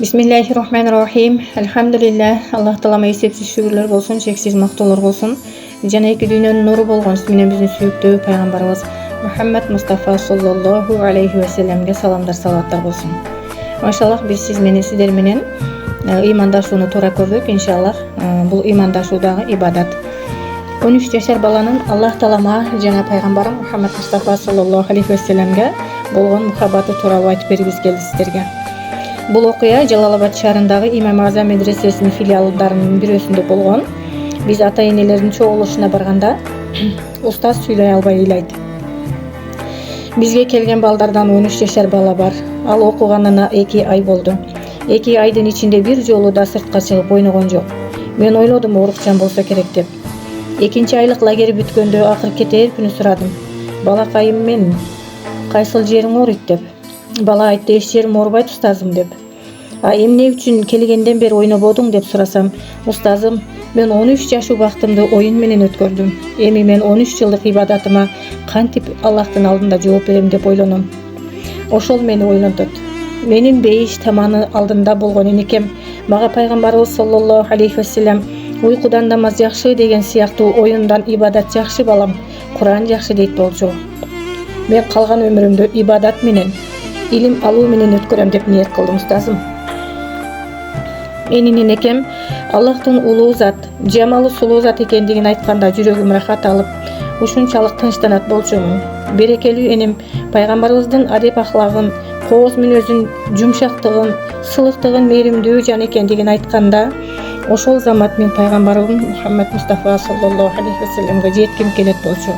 Bismillahirrahmanirrahim. Elhamdülillah. Allah Taalama esepsiz şükürler bolsun, çeksiz maqtoolor bolsun. Жана эки дүйнөнүн нуру болгон менен биздин сүйүктүү пайгамбарыбыз Мухаммад Мустафа саллаллаху алейхи ва салламга саламдар, салаваттар болсун. Машаллах, биз сиздер менен ыймандашууну туура көрдүк. Иншаллах, бул ыймандашуудагы ибадат. 13 жашар баланын Аллах Таалама жана пайгамбары Мухаммад Мустафа саллаллаху алейхи ва салламга болгон мухаббаты тууралуу айтып бергибиз келди сиздерге. Бул окуя Жалалабад шаарындагы Имам Азам медресесинин филиалдарынын бирөөсүндө болгон. Биз ата-энелердин чогулушуна барганда устаз сүйлөй албай ыйлайт. Бизге келген балдардан 13 жашар бала бар. Ал окуганына 2 ай болду. 2 айдын ичинде бир жолу да сыртка чыгып ойногон жок. Мен ойлодум оорукчан болсо керек деп. 2 айлык лагерь бүткөндө акыр кетер күнү сурадым. Балакайым, мен кайсыл жериң ооруйт деп. Бала айтты, эч жерим оорубайт устазым деп. Эмне үчүн келгенден бери ойнободуң деп сурасам, устазым, мен 13 жаш убактымды оюн менен өткөрдүм. Эми мен 13 жылдык ибадатыма кантип Аллахтын алдында жооп берем деп ойлоном. Ошол мени ойлонтот. Менин бейиш таманы алдында болгон энекем мага пайгамбарыбыз саллаллаху алейхи ва саллям уйкудан намаз жакшы деген сыяктуу оюндан ибадат жакшы балам, Куран жакшы дейт болчу. Мен калган өмүрүмдү ибадат менен, илим алуу менен өткөрөм деп ниет кылдым устазым. Менин энекем Аллахтын улуу зат, жамалы сулуу зат экендигин айтканда жүрөгүм рахат алып, ушунчалык тынчтанат болчумун. Берекелүү энем пайгамбарыбыздын адеп ахлагын, кооз мүнөзүн, жумшактыгын, сылыктыгын, мээримдүү жан экендигин айтканда, ошол замат мен пайгамбарыбыз Мухаммад Мустафа саллаллаху алейхи ва салламга жетким келет болчу.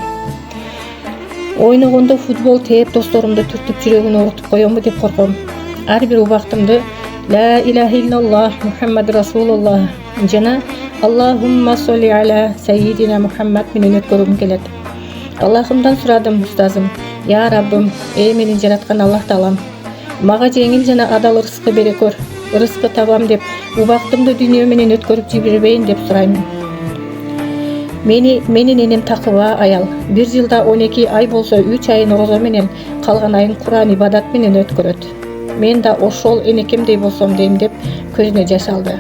Ойногондо футбол тээп досторумду түртүп жүрөгүн оорутуп коёмбу деп корком. Ар бир убактымды ла илаха иллаллах Мухаммад расулуллах жана Аллахумма солли аля сайидина Мухаммад менен өткөргүм келет. Аллахымдан сурадым, устазым, я Раббым, мени жараткан Аллах Таалам, мага жеңил жана адал ырыскы бере көр. Ырыскы табам деп убактымды дүйнө менен өткөрүп жибербейин деп сурайм. Менин энем такыба аял. 1 жылда 12 ай болсо 3 айын орозо менен, калган айын Куран ибадат менен өткөрөт. Мен да ошол энекемдей болсом дейм деп көзүнө жаш алды.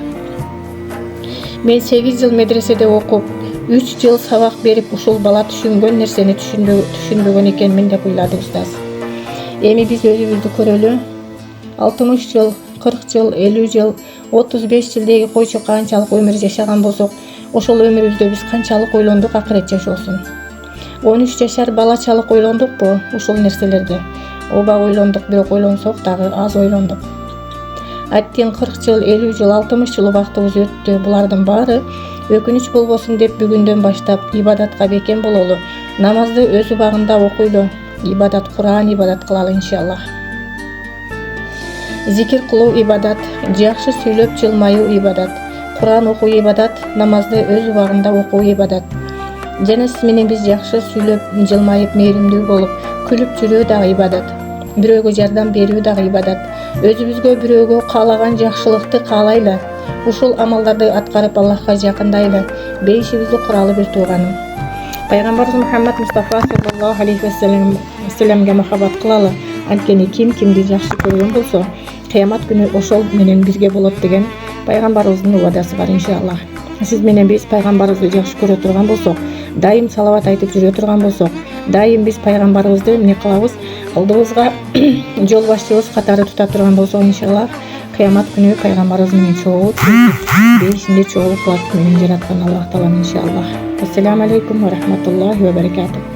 Мен 8 жыл медреседе окуп, 3 жыл сабак берип, ушул бала түшүнгөн нерсени түшүнбөгөн экенмин деп уйлады устаз. Эми биз өзүбүздү көрөлү. 60 жыл, 40 жыл, 50 жыл, 35 жыл деги койчу канчалык өмүр жашаган болсок, ошол өмүрүбүздө биз канчалык ойлондук акырет жашоосун. 13 жашар балачалык ойлондукпу ушул нерселерди? Оба ойлондук, бирок ойлонсок дагы аз ойлондук. Аттен 40 жыл, 50 жыл, 60 жыл убактыбыз өттү. Булардын баары өкүнүч болбосун деп бүгүндөн баштап ибадатка бекем бололу. Намазды өз убагында окуйлу. Ибадат, Куран ибадат кылалы иншаллах. Зикир кылуу ибадат, жакшы сүйлөп жылмаюу ибадат, Куран окуу ибадат, намазды өз убагында окуу ибадат. Жана сиз менен биз жакшы сүйлөп жылмайып, мээримдүү болуп, күлүп жүрүү дагы ибадат. Бирөөгө жардам берүү дагы ибадат. Өзүбүзгө бирөөгө каалаган жакшылыкты каалайлы. Ушул амалдарды аткарып Аллахка жакындайлы. Бейишибизди куралы бир тууганым. Пайгамбарыбыз Мухаммад Мустафа саллаллаху алейхи ва салламга махаббат кылалы. Анткени ким кимди жакшы көргөн болсо, кыямат күнү ошол менен бирге болот деген пайгамбарыбыздын убадасы бар иншаллах. Сиз менен биз пайгамбарыбызды жакшы көрө турган болсок, дайым салават айтып жүрө турган болсок, дайым биз пайгамбарыбызды эмне кылабыз? Алдыбызга жол башчыбыз катары тута турган болсок, иншаллах, кыямат күнү пайгамбарыбыз менен чогуу бейишинде чогуу кылат менен жараткан Аллах Таалам иншаллах. Ассаламу алейкум ва рахматуллахи ва баракатух.